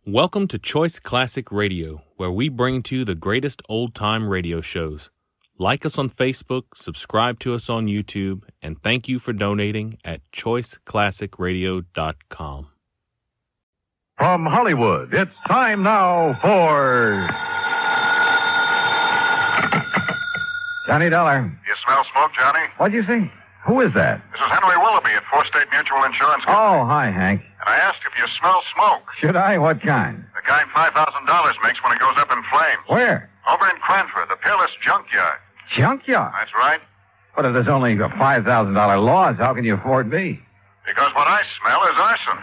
Welcome to Choice Classic Radio, where we bring to you the greatest old-time radio shows. Like us on Facebook, subscribe to us on YouTube, and thank you for donating at choiceclassicradio.com. From Hollywood, it's time now for Johnny Dollar. You smell smoke, Johnny? What'd you say? Who is that? This is Henry Willoughby at Four State Mutual Insurance Company. Oh, hi, Hank. And I asked if you smell smoke. Should I? What kind? The kind $5,000 makes when it goes up in flames. Where? Over in Cranford, the Peerless junkyard. Junkyard? That's right. But if there's only a $5,000 loss, how can you afford me? Because what I smell is arson.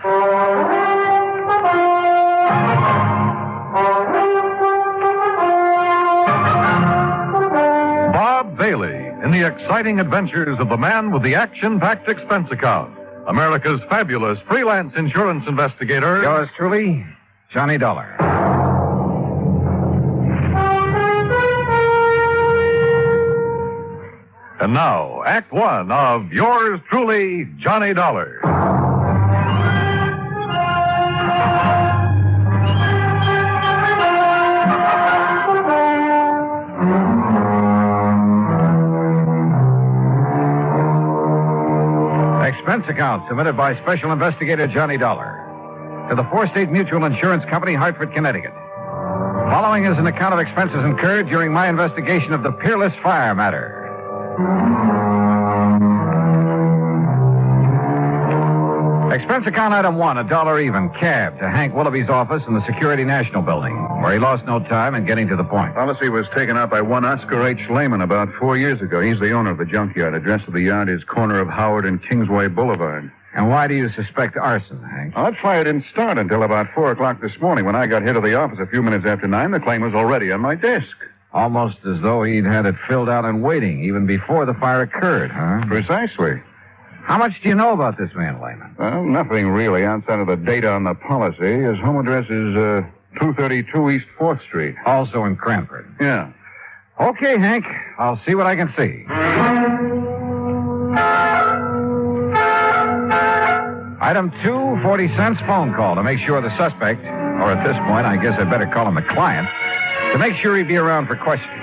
Bob Bailey in the exciting adventures of the man with the action-packed expense account. America's fabulous freelance insurance investigator. Yours truly, Johnny Dollar. And now, Act One of Yours Truly, Johnny Dollar. Expense account submitted by Special Investigator Johnny Dollar to the Four State Mutual Insurance Company, Hartford, Connecticut. Following is an account of expenses incurred during my investigation of the Peerless fire matter. Expense account item one, $1 even, cab to Hank Willoughby's office in the Security National Building, where he lost no time in getting to the point. Policy was taken out by one Oscar H. Layman about 4 years ago. He's the owner of the junkyard. Address of the yard is corner of Howard and Kingsway Boulevard. And why do you suspect arson, Hank? That fire didn't start until about 4 o'clock this morning. When I got here to the office a few minutes after 9, the claim was already on my desk. Almost as though he'd had it filled out and waiting even before the fire occurred, huh? Precisely. How much do you know about this man, Layman? Well, nothing really outside of the data on the policy. His home address is 232 East 4th Street. Also in Cranford. Yeah. Okay, Hank. I'll see what I can see. Item 2, 40 cents phone call to make sure the suspect, or at this point, I guess I'd better call him the client, to make sure he'd be around for questioning.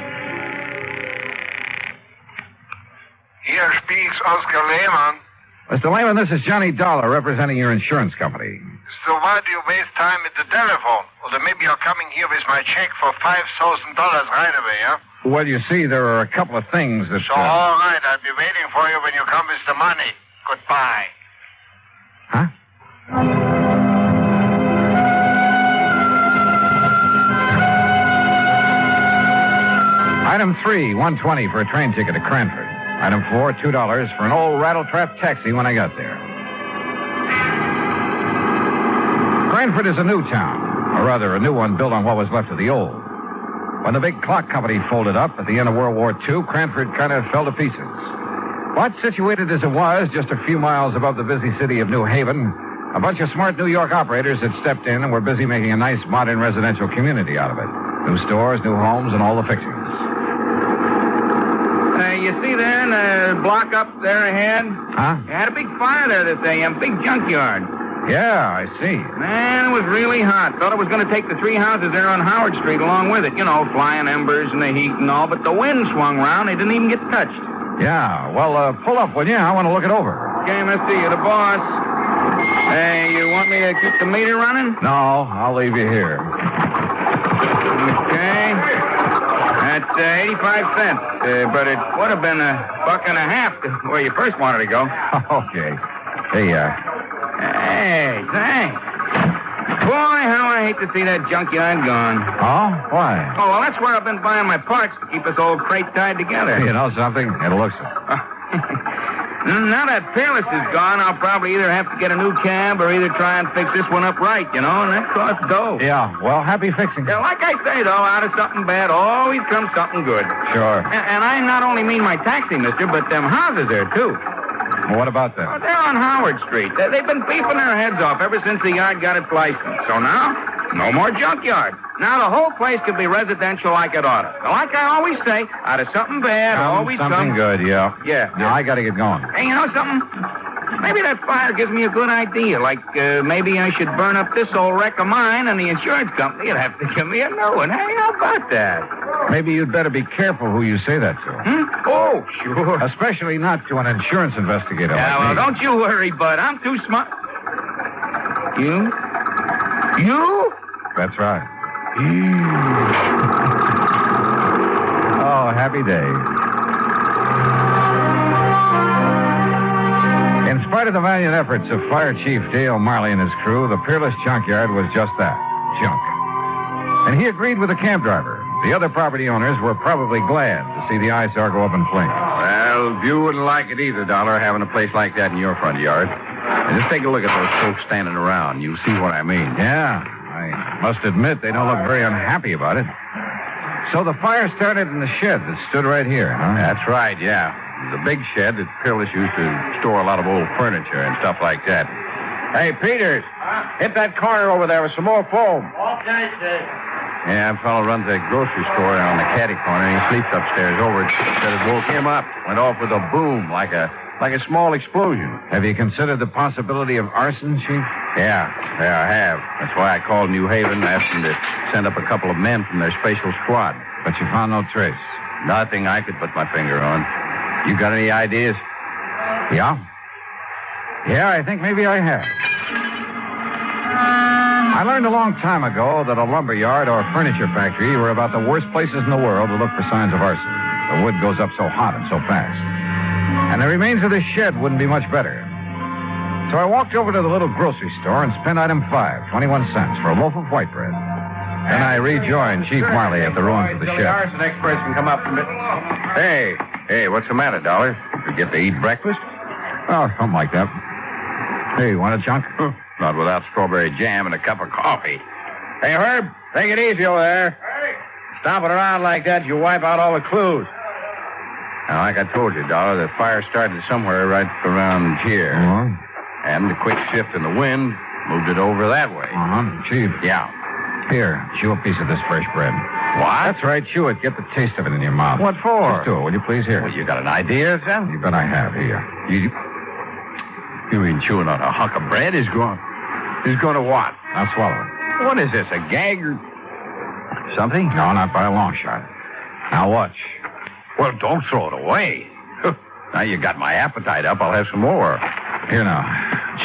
Here speaks Oscar Layman. Mr. Layman, this is Johnny Dollar representing your insurance company. So why do you waste time at the telephone? Or then maybe you're coming here with my check for $5,000 right away, huh? Well, you see, there are a couple of things that... So, all right, I'll be waiting for you when you come with the money. Goodbye. Huh? Item 3, $1.20 for a train ticket to Cranford. Item 4, $2 for an old rattletrap taxi when I got there. Cranford is a new town, or rather a new one built on what was left of the old. When the big clock company folded up at the end of World War II, Cranford kind of fell to pieces. But situated as it was, just a few miles above the busy city of New Haven, a bunch of smart New York operators had stepped in and were busy making a nice modern residential community out of it. New stores, new homes, and all the fixings. You see there in the block up there ahead? Huh? You had a big fire there this day, a big junkyard. Yeah, I see. Man, it was really hot. Thought it was going to take the 3 houses there on Howard Street along with it. You know, flying embers and the heat and all. But the wind swung around. They didn't even get touched. Yeah, well, pull up, will you? I want to look it over. Okay, mister, you're the boss. Hey, you want me to keep the meter running? No, I'll leave you here. Okay. That's 85 cents. But it would have been $1.50 to where you first wanted to go. Okay. Hey, Hey, thanks. Boy, how I hate to see that junkyard gone. Oh? Why? Oh, well, that's where I've been buying my parts to keep this old crate tied together. You know something? It looks it. Now that Peerless is gone, I'll probably either have to get a new cab or either try and fix this one up right, you know, and that costs dough. Yeah, well, happy fixing. Yeah, like I say, though, out of something bad always comes something good. Sure. And I not only mean my taxi, mister, but them houses there, too. Well, what about them? Oh, they're on Howard Street. They've been beefing their heads off ever since the yard got its license. So now, no more junkyard. Now the whole place could be residential like it ought to. Like I always say, out of something bad always something comes... good, yeah. Yeah. Now, I got to get going. Hey, you know something? Maybe that fire gives me a good idea. Like, maybe I should burn up this old wreck of mine, and the insurance company would have to give me a new one. Hey, how about that? Maybe you'd better be careful who you say that to. Oh, sure. Especially not to an insurance investigator Yeah, like well, me. don't you worry, bud. I'm too smart. You? You? That's right. Oh, happy day. In spite of the valiant efforts of Fire Chief Dale Marley and his crew, the Peerless junkyard was just that, junk. And he agreed with the cab driver. The other property owners were probably glad to see the eyesore go up in flames. Well, you wouldn't like it either, Dollar, having a place like that in your front yard. And just take a look at those folks standing around. You'll see what I mean. Yeah, I must admit they don't look very unhappy about it. So the fire started in the shed that stood right here, huh? That's right, yeah. The big shed that Peerless used to store a lot of old furniture and stuff like that. Hey, Peters, hit that corner over there with some more foam. Okay, Dave. Yeah, a fellow runs a grocery store on the caddy corner, and he sleeps upstairs over it. Said it woke him up. Went off with a boom, like a small explosion. Have you considered the possibility of arson, Chief? Yeah, I have. That's why I called New Haven and asked them to send up a couple of men from their special squad. But you found no trace. Nothing I could put my finger on. You got any ideas? Yeah? Yeah, I think maybe I have. I learned a long time ago that a lumber yard or furniture factory were about the worst places in the world to look for signs of arson. The wood goes up so hot and so fast. And the remains of this shed wouldn't be much better. So I walked over to the little grocery store and spent item 5, 21 cents, for a loaf of white bread. Then I rejoined Chief Marley at the ruins of the The shed. arson experts can come up from it. Hey, what's the matter, Dollar? You get to eat breakfast? Oh, something like that. Hey, you want a chunk? Not without strawberry jam and a cup of coffee. Hey, Herb, take it easy over there. Hey. Stomping around like that, you wipe out all the clues. Now, like I told you, Dollar, the fire started somewhere right around here. Uh-huh. And the quick shift in the wind moved it over that way. Chief. Yeah. Here, chew a piece of this fresh bread. What? That's right, chew it. Get the taste of it in your mouth. What for? Just do it, will you please? Here. Well, you got an idea, son? You bet I have. Here. You mean chewing on a hunk of bread is going... Is going to what? Now swallow it. What is this, a gag or something? No, not by a long shot. Now watch. Well, don't throw it away. Now you got my appetite up. I'll have some more. Here now.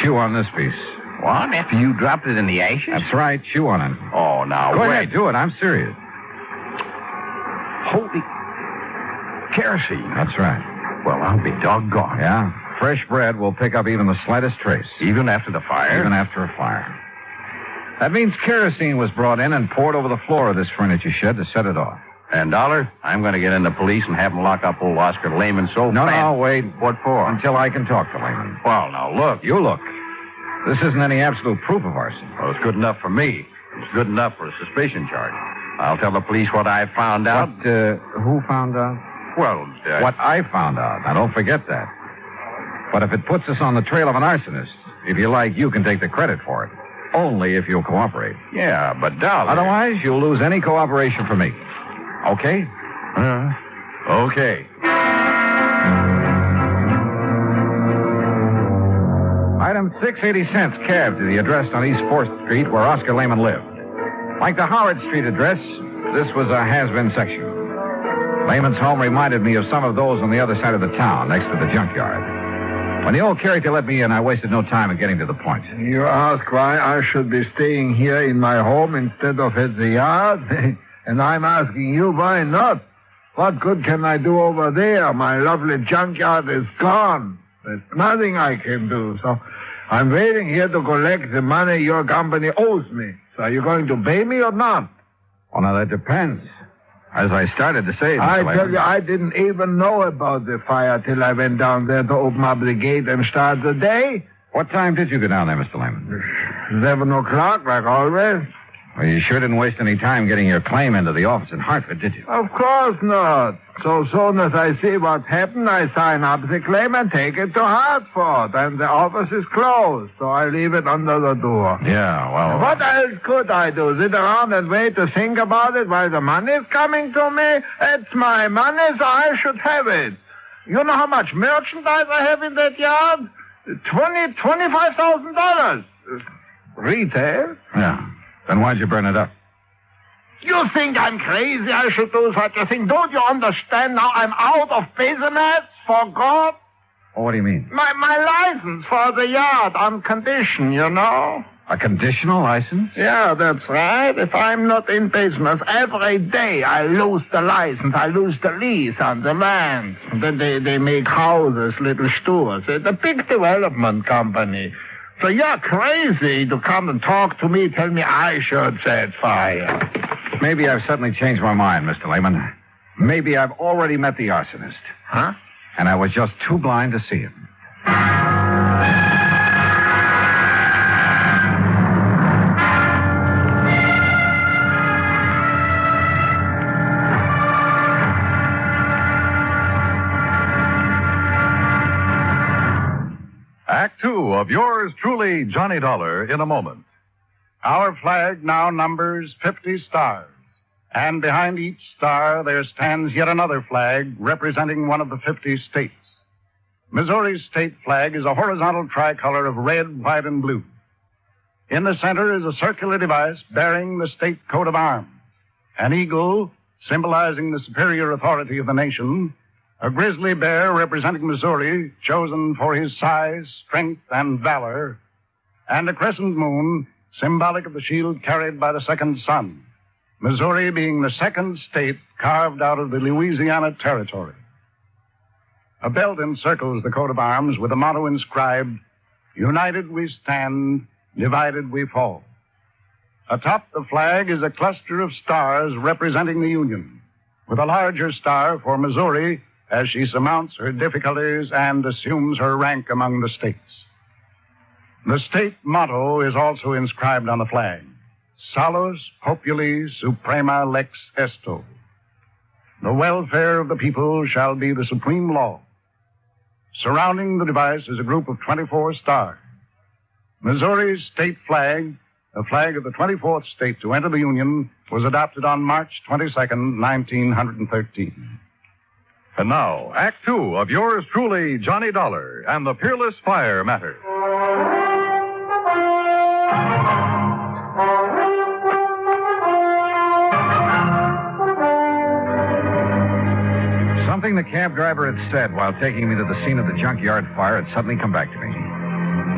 Chew on this piece. What? After you dropped it in the ashes? That's right. Chew on it. Oh, now, Go wait. ahead, do it. I'm serious. Holy kerosene. That's right. Well, I'll be doggone. Yeah? Fresh bread will pick up even the slightest trace. Even after the fire? Even after a fire. That means kerosene was brought in and poured over the floor of this furniture shed to set it off. And, Dollar, I'm going to get in the police and have them lock up old Oscar Layman so fast. No, wait. What for? Until I can talk to Layman. Well, now, look. You look. This isn't any absolute proof of arson. Well, it's good enough for me. It's good enough for a suspicion charge. I'll tell the police what I found out. Who found out? Well, What I found out. Now, don't forget that. But if it puts us on the trail of an arsonist, if you like, you can take the credit for it. Only if you'll cooperate. Yeah, but Dollar... Otherwise, you'll lose any cooperation from me. Okay? Okay. Item 6, 80 cents, cab to the address on East 4th Street where Oscar Layman lived. Like the Howard Street address, this was a has-been section. Layman's home reminded me of some of those on the other side of the town, next to the junkyard. When the old character let me in, I wasted no time in getting to the point. You ask why I should be staying here in my home instead of at the yard? And I'm asking you why not? What good can I do over there? My lovely junkyard is gone. There's nothing I can do. So I'm waiting here to collect the money your company owes me. So are you going to pay me or not? Well, now, that depends. As I started to say, Mr. I Layman, tell you, I didn't even know about the fire till I went down there to open up the gate and start the day. What time did you go down there, Mr. Layman? 11 o'clock, like always. Well, you sure didn't waste any time getting your claim into the office in Hartford, did you? Of course not. So soon as I see what happened, I sign up the claim and take it to Hartford. And the office is closed, so I leave it under the door. Yeah, well... What else could I do? Sit around and wait to think about it while the money's coming to me? It's my money, so I should have it. You know how much merchandise I have in that yard? $25,000. Retail? Yeah. Then why'd you burn it up? You think I'm crazy I should do such a thing? Don't you understand now I'm out of business, for God? Oh, what do you mean? My license for the yard on condition, you know? A conditional license? Yeah, that's right. If I'm not in business, every day I lose the license. I lose the lease on the land. Then they make houses, little stores. It's a big development company. So you're crazy to come and talk to me, tell me I should set fire. Maybe I've suddenly changed my mind, Mr. Layman. Maybe I've already met the arsonist. Huh? And I was just too blind to see him. Act two of yours truly, Johnny Dollar, in a moment. Our flag now numbers 50 stars, and behind each star there stands yet another flag representing one of the 50 states. Missouri's state flag is a horizontal tricolor of red, white, and blue. In the center is a circular device bearing the state coat of arms, an eagle symbolizing the superior authority of the nation, a grizzly bear representing Missouri, chosen for his size, strength, and valor, and a crescent moon symbolic of the shield carried by the second son, Missouri being the second state carved out of the Louisiana Territory. A belt encircles the coat of arms with a motto inscribed, "United we stand, divided we fall." Atop the flag is a cluster of stars representing the Union, with a larger star for Missouri as she surmounts her difficulties and assumes her rank among the states. The state motto is also inscribed on the flag, Salus Populi Suprema Lex Esto. The welfare of the people shall be the supreme law. Surrounding the device is a group of 24 stars. Missouri's state flag, the flag of the 24th state to enter the Union, was adopted on March 22nd, 1913. And now, Act two of yours truly, Johnny Dollar, and the Peerless Fire Matter. Something the cab driver had said while taking me to the scene of the junkyard fire had suddenly come back to me.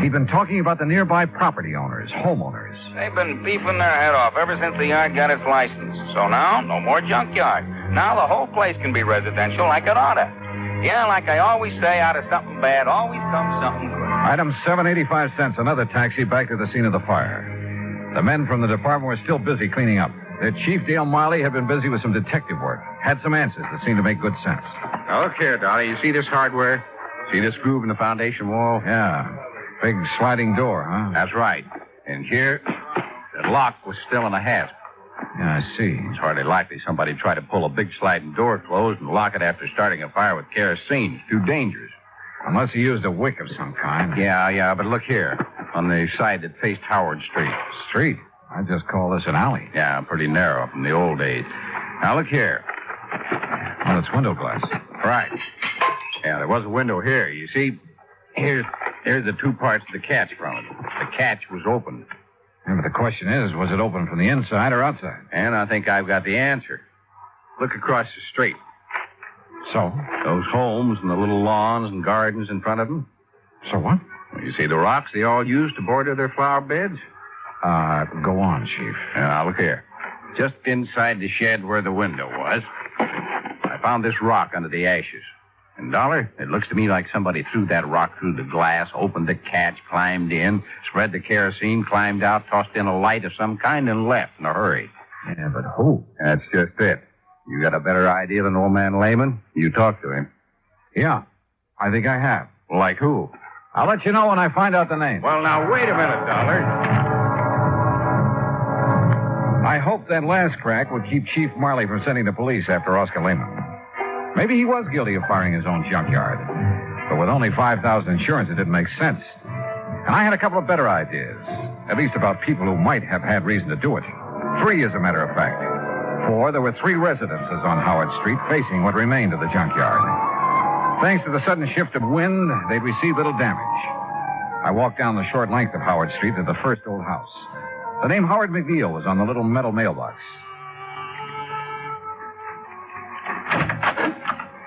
He'd been talking about the nearby property owners, homeowners. They've been beefing their head off ever since the yard got its license. So now, no more junkyard. Now the whole place can be residential like it oughta. Yeah, like I always say, out of something bad always comes something good. Item 785 cents, another taxi back to the scene of the fire. The men from the department were still busy cleaning up. Their chief, Dale Miley, had been busy with some detective work. Had some answers that seemed to make good sense. Now, look here, Dolly. You see this hardware? See this groove in the foundation wall? Yeah. Big sliding door, huh? That's right. And here, the lock was still in the hasp. Yeah, I see. It's hardly likely somebody tried to pull a big sliding door closed and lock it after starting a fire with kerosene. It's too dangerous. Unless he used a wick of some kind. Yeah, but look here. On the side that faced Howard Street. Street? I just call this an alley. Yeah, pretty narrow from the old days. Now, look here. Well, it's window glass. Right. Yeah, there was a window here. You see, here's the two parts of the catch from it. The catch was open. Yeah, but the question is, was it open from the inside or outside? And I think I've got the answer. Look across the street. So? Those homes and the little lawns and gardens in front of them. So what? Well, you see the rocks they all use to border their flower beds? Go on, Chief. Now, look here. Just inside the shed where the window was, I found this rock under the ashes. And, Dollar, it looks to me like somebody threw that rock through the glass, opened the catch, climbed in, spread the kerosene, climbed out, tossed in a light of some kind, and left in a hurry. Yeah, but who? That's just it. You got a better idea than old man Layman? You talk to him. Yeah, I think I have. Like who? I'll let you know when I find out the name. Well, now, wait a minute, Dollar. I hoped that last crack would keep Chief Marley from sending the police after Oscar Layman. Maybe he was guilty of firing his own junkyard. But with only $5,000 insurance, it didn't make sense. And I had a couple of better ideas. At least about people who might have had reason to do it. 3, as a matter of fact. 4, there were 3 residences on Howard Street facing what remained of the junkyard. Thanks to the sudden shift of wind, they'd received little damage. I walked down the short length of Howard Street to the first old house. The name Howard McNeil was on the little metal mailbox.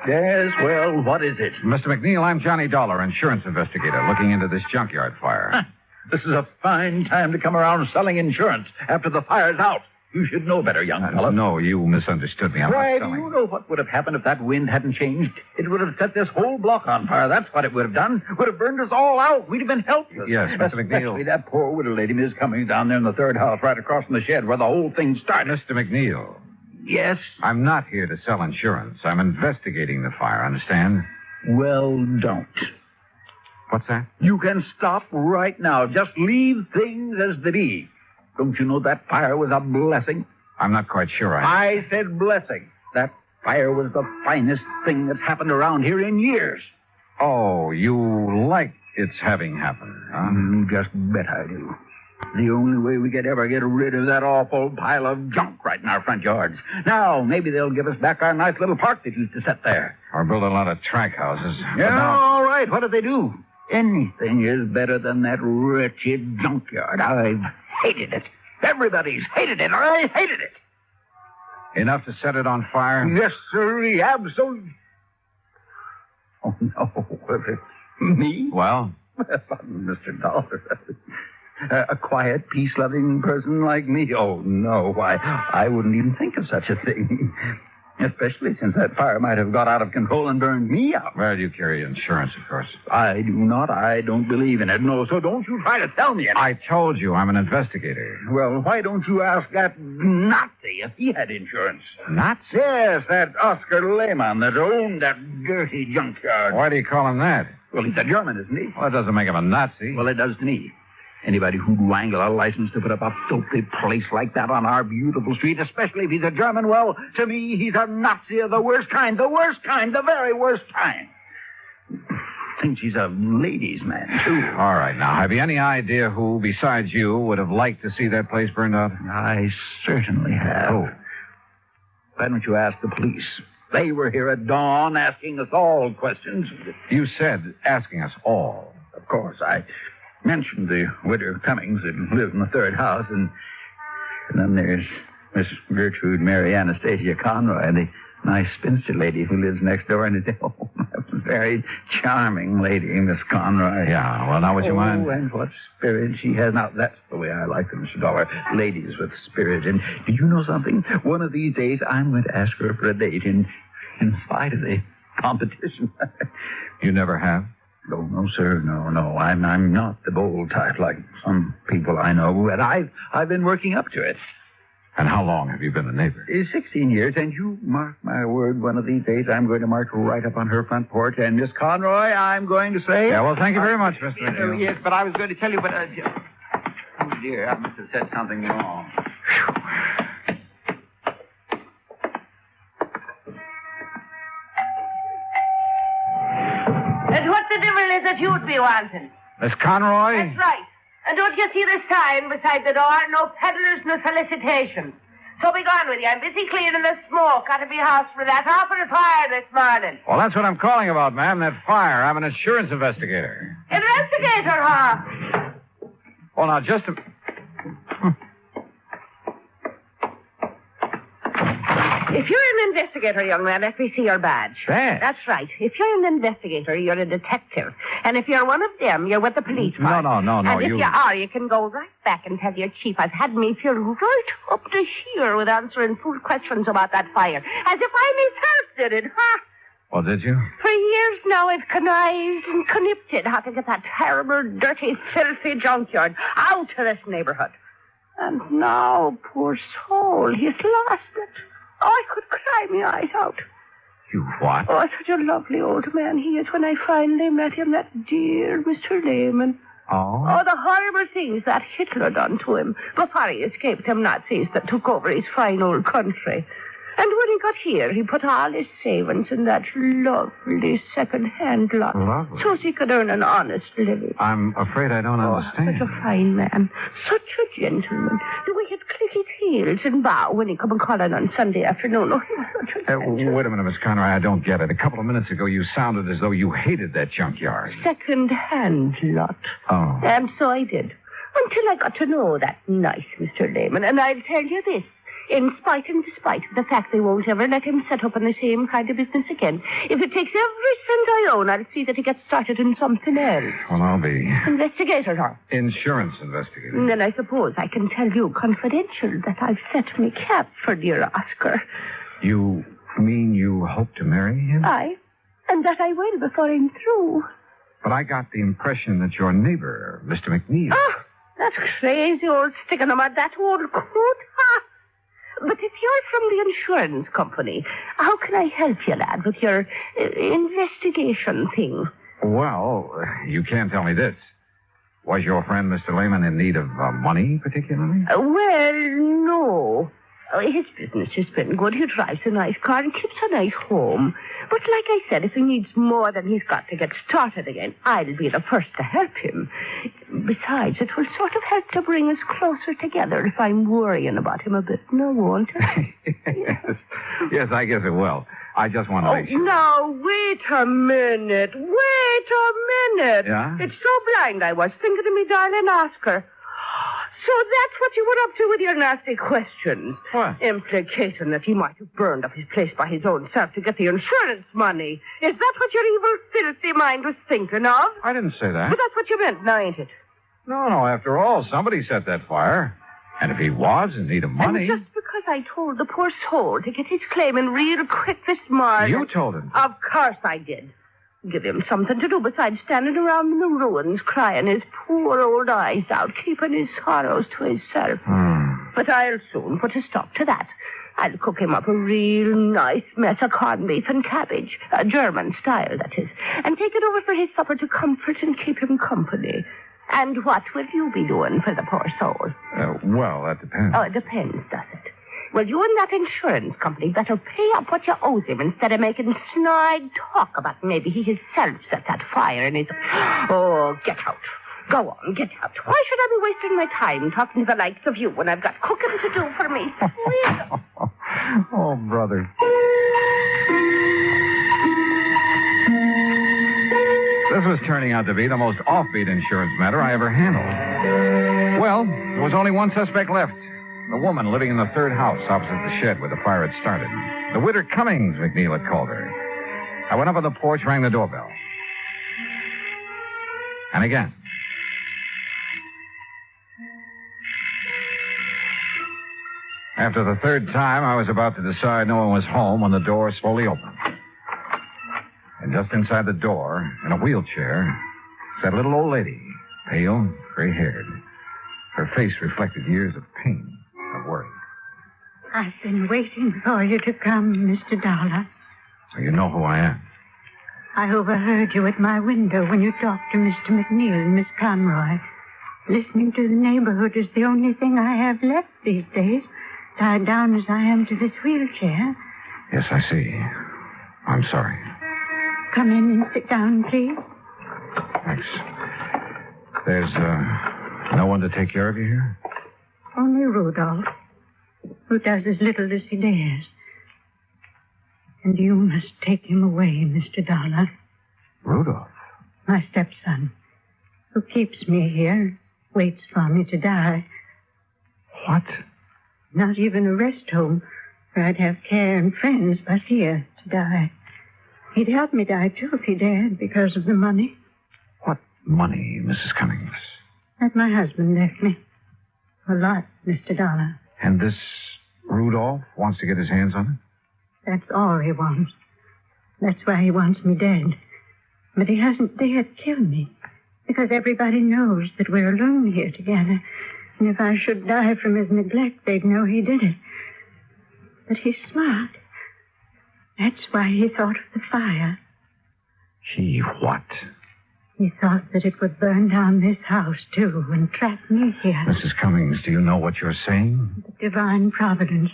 Yes, well, what is it? Mr. McNeil, I'm Johnny Dollar, insurance investigator, looking into this junkyard fire. This is a fine time to come around selling insurance after the fire's out. You should know better, young fellow. No, you misunderstood me. I'm Why, not do selling. you know what would have happened if that wind hadn't changed? It would have set this whole block on fire. That's what it would have done. Would have burned us all out. We'd have been helpless. Yes, Mr. Especially McNeil. that poor widow lady, Miss Cummings, down there in the third house, right across from the shed where the whole thing started. Mr. McNeil, Yes? I'm not here to sell insurance. I'm investigating the fire, understand? Well, don't. What's that? You can stop right now. Just leave things as they be. Don't you know that fire was a blessing? I'm not quite sure I said blessing. That fire was the finest thing that's happened around here in years. Oh, you like its having happened, huh? Just bet I do. The only way we could ever get rid of that awful pile of junk right in our front yards. Now, maybe they'll give us back our nice little park that used to sit there. Or build a lot of track houses. Yeah, But now- all right. What did they do? Anything is better than that wretched junkyard. I've hated it. Everybody's hated it. I hated it. Enough to set it on fire? Yes, sir. Absolutely. Oh, no. Was it me? Well? Mr. Dollar. A quiet, peace-loving person like me? Oh, no. Why, I wouldn't even think of such a thing. Especially since that fire might have got out of control and burned me out. Well, you carry insurance, of course. I do not. I don't believe in it. No, so don't you try to tell me anything. I told you I'm an investigator. Well, why don't you ask that Nazi if he had insurance? Nazi? Yes, that Oscar Layman that owned that dirty junkyard. Why do you call him that? Well, he's a German, isn't he? Well, that doesn't make him a Nazi. Well, it does to me. Anybody who'd wangle a license to put up a filthy place like that on our beautiful street, especially if he's a German, well, to me, he's a Nazi of the worst kind, the very worst kind. Thinks he's a ladies' man, too. All right, now, have you any idea who, besides you, would have liked to see that place burned out? I certainly have. Oh. Why don't you ask the police? They were here at dawn asking us all questions. You said asking us all. Of course, I mentioned the widow Cummings that lives in the third house, and then there's Miss Gertrude Mary Anastasia Conroy, the nice spinster lady who lives next door, and it's a very charming lady, Miss Conroy. Yeah, well, now would you mind? Oh, and what spirit she has. Now, that's the way I like them, Mr. Dollar. Ladies with spirit. And do you know something? One of these days, I'm going to ask her for a date in spite of the competition. You never have? No, sir. No. I'm not the bold type like some people I know, but I've been working up to it. And how long have you been a neighbor? 16 years, and you mark my word, one of these days I'm going to march right up on her front porch, and Miss Conroy, I'm going to say... Yeah, well, thank you very much, Mr. McNeil. Yes, but I was going to tell you, but... oh, dear, I must have said something wrong. And what the devil is it you'd be wanting? Miss Conroy? That's right. And don't you see the sign beside the door? No peddlers, no solicitations. So be gone with you. I'm busy clearing the smoke out of your house for that awful fire this morning. Well, that's what I'm calling about, ma'am, that fire. I'm an insurance investigator. Investigator, huh? Well, now, just a... If you're an investigator, young man, let me see your badge. Badge? That's right. If you're an investigator, you're a detective. And if you're one of them, you're with the police force. No, And if you... you are, you can go right back and tell your chief I've had me feel right up to here with answering full questions about that fire. As if I myself did it, huh? Well, did you? For years now, I've connived and connipted how to get that terrible, dirty, filthy junkyard out of this neighborhood. And now, poor soul, he's lost it. I could cry my eyes out. You what? Oh, such a lovely old man he is when I finally met him, that dear Mr. Layman. Oh? Oh, the horrible things that Hitler done to him before he escaped them Nazis that took over his fine old country. And when he got here, he put all his savings in that lovely second-hand lot. Lovely. So he could earn an honest living. I'm afraid I don't understand. Such a fine man. Such a gentleman. The way he'd click his heels and bow when he come and call in on Sunday afternoon. Oh, he was such a gentleman. Wait a minute, Miss Conroy. I don't get it. A couple of minutes ago, you sounded as though you hated that junkyard. Second-hand lot. Oh. And so I did. Until I got to know that nice Mr. Layman. And I'll tell you this. In spite and despite of the fact they won't ever let him set up in the same kind of business again. If it takes every cent I own, I'll see that he gets started in something else. Well, I'll be... Investigator, huh? Insurance investigator. And then I suppose I can tell you confidential that I've set me cap for dear Oscar. You mean you hope to marry him? Aye. And that I will before I'm through. But I got the impression that your neighbor, Mr. McNeil... Oh, that crazy old stick in the mud, that old coot, ha! But if you're from the insurance company, how can I help you, lad, with your investigation thing? Well, you can't tell me this. Was your friend, Mr. Layman, in need of money, particularly? Well, no. His business has been good. He drives a nice car and keeps a nice home. But like I said, if he needs more than he's got to get started again, I'll be the first to help him. Besides, it will sort of help to bring us closer together if I'm worrying about him a bit. No, won't it? Yes, I guess it will. I just want to make sure. Now, wait a minute. Yeah? It's so blind I was thinking of me darling Oscar. So that's what you were up to with your nasty questions. What? Implicating that he might have burned up his place by his own self to get the insurance money. Is that what your evil, filthy mind was thinking of? I didn't say that. But that's what you meant, now ain't it? No, after all, somebody set that fire. And if he was in need of money... And just because I told the poor soul to get his claim in real quick this morning... You told him. Of course I did. Give him something to do besides standing around in the ruins, crying his poor old eyes out, keeping his sorrows to himself. But I'll soon put a stop to that. I'll cook him up a real nice mess of corned beef and cabbage, a German style, that is, and take it over for his supper to comfort and keep him company. And what will you be doing for the poor soul? Well, that depends. Oh, it depends, does it? Well, you and that insurance company better pay up what you owe him instead of making snide talk about maybe he himself set that fire in his... Oh, get out. Go on, get out. Why should I be wasting my time talking to the likes of you when I've got cooking to do for me? Oh, brother. This was turning out to be the most offbeat insurance matter I ever handled. Well, there was only one suspect left. The woman living in the third house opposite the shed where the fire had started. The widow Cummings, McNeil had called her. I went up on the porch, rang the doorbell. And again. After the third time, I was about to decide no one was home when the door slowly opened. And just inside the door, in a wheelchair, sat a little old lady, pale, gray-haired. Her face reflected years of pain. Worry. I've been waiting for you to come, Mr. Dollar. So you know who I am? I overheard you at my window when you talked to Mr. McNeil and Miss Conroy. Listening to the neighborhood is the only thing I have left these days, tied down as I am to this wheelchair. Yes, I see. I'm sorry. Come in and sit down, please. Thanks. There's no one to take care of you here? Only Rudolph, who does as little as he dares. And you must take him away, Mr. Dollar. Rudolph? My stepson, who keeps me here, waits for me to die. What? Not even a rest home where I'd have care and friends, but here to die. He'd help me die, too, if he dared, because of the money. What money, Mrs. Cummings? That my husband left me. A lot, Mr. Dollar. And this Rudolph wants to get his hands on it? That's all he wants. That's why he wants me dead. But he hasn't dared kill me, because everybody knows that we're alone here together. And if I should die from his neglect, they'd know he did it. But he's smart. That's why he thought of the fire. He what? He thought that it would burn down this house, too, and trap me here. Mrs. Cummings, do you know what you're saying? The divine providence.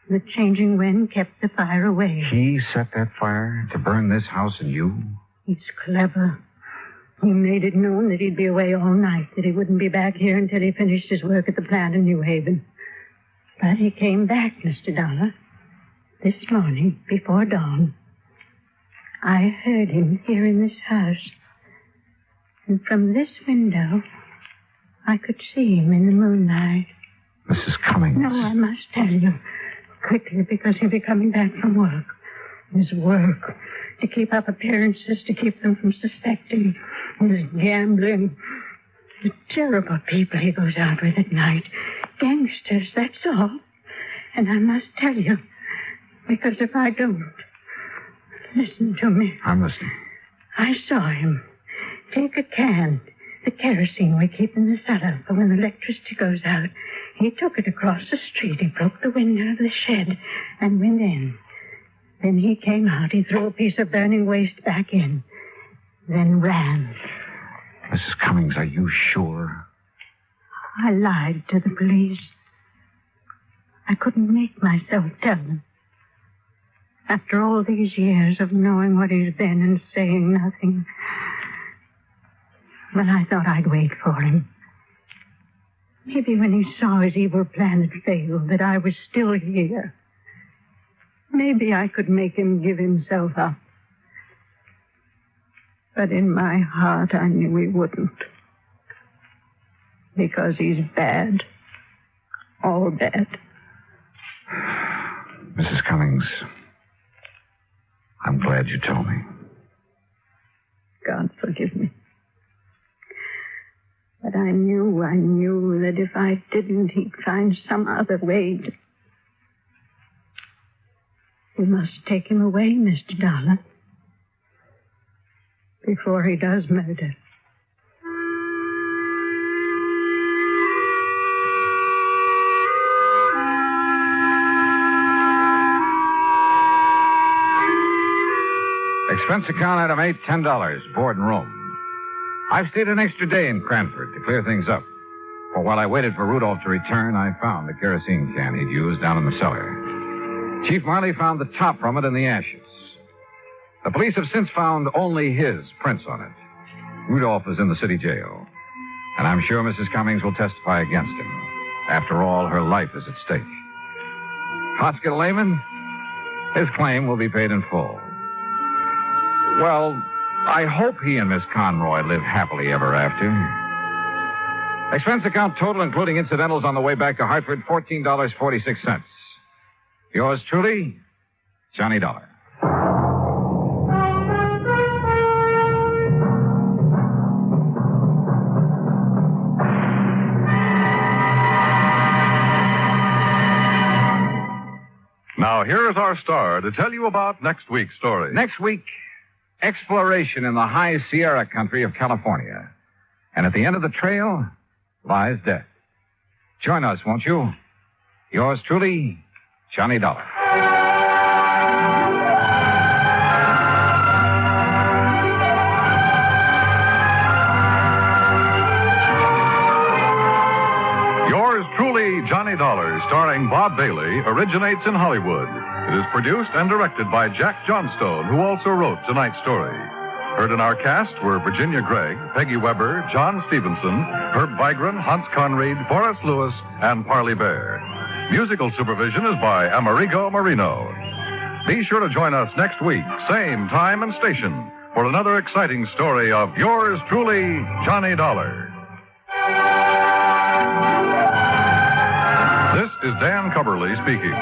The changing wind kept the fire away. He set that fire to burn this house and you? He's clever. He made it known that he'd be away all night, that he wouldn't be back here until he finished his work at the plant in New Haven. But he came back, Mr. Dollar, this morning before dawn. I heard him here in this house. And from this window, I could see him in the moonlight. Mrs. Cummings. No, I must tell you. Quickly, because he'll be coming back from work. His work. To keep up appearances, to keep them from suspecting. His gambling. The terrible people he goes out with at night. Gangsters, that's all. And I must tell you, because if I don't... Listen to me. I'm listening. I saw him take a can, the kerosene we keep in the cellar for when the electricity goes out. He took it across the street. He broke the window of the shed and went in. Then he came out. He threw a piece of burning waste back in. Then ran. Mrs. Cummings, are you sure? I lied to the police. I couldn't make myself tell them. After all these years of knowing what he's been and saying nothing. But I thought I'd wait for him. Maybe when he saw his evil plan had failed, that I was still here. Maybe I could make him give himself up. But in my heart, I knew he wouldn't. Because he's bad. All bad. Mrs. Cummings, I'm glad you told me. God forgive me. But I knew that if I didn't, he'd find some other way to... You must take him away, Mr. Dollar. Before he does murder. Expense account item 8, $10, board and room. I've stayed an extra day in Cranford to clear things up. For while I waited for Rudolph to return, I found the kerosene can he'd used down in the cellar. Chief Marley found the top from it in the ashes. The police have since found only his prints on it. Rudolph is in the city jail. And I'm sure Mrs. Cummings will testify against him. After all, her life is at stake. Hospital Layman, his claim will be paid in full. Well, I hope he and Miss Conroy live happily ever after. Expense account total, including incidentals on the way back to Hartford, $14.46. Yours truly, Johnny Dollar. Now, here is our star to tell you about next week's story. Next week, exploration in the high Sierra country of California. And at the end of the trail lies death. Join us, won't you? Yours truly, Johnny Dollar. Yours truly, Johnny Dollar, starring Bob Bailey, originates in Hollywood. It is produced and directed by Jack Johnstone, who also wrote tonight's story. Heard in our cast were Virginia Gregg, Peggy Weber, John Stevenson, Herb Vigran, Hans Conried, Forrest Lewis, and Parley Bear. Musical supervision is by Amerigo Marino. Be sure to join us next week, same time and station, for another exciting story of yours truly, Johnny Dollar. This is Dan Cubberly speaking.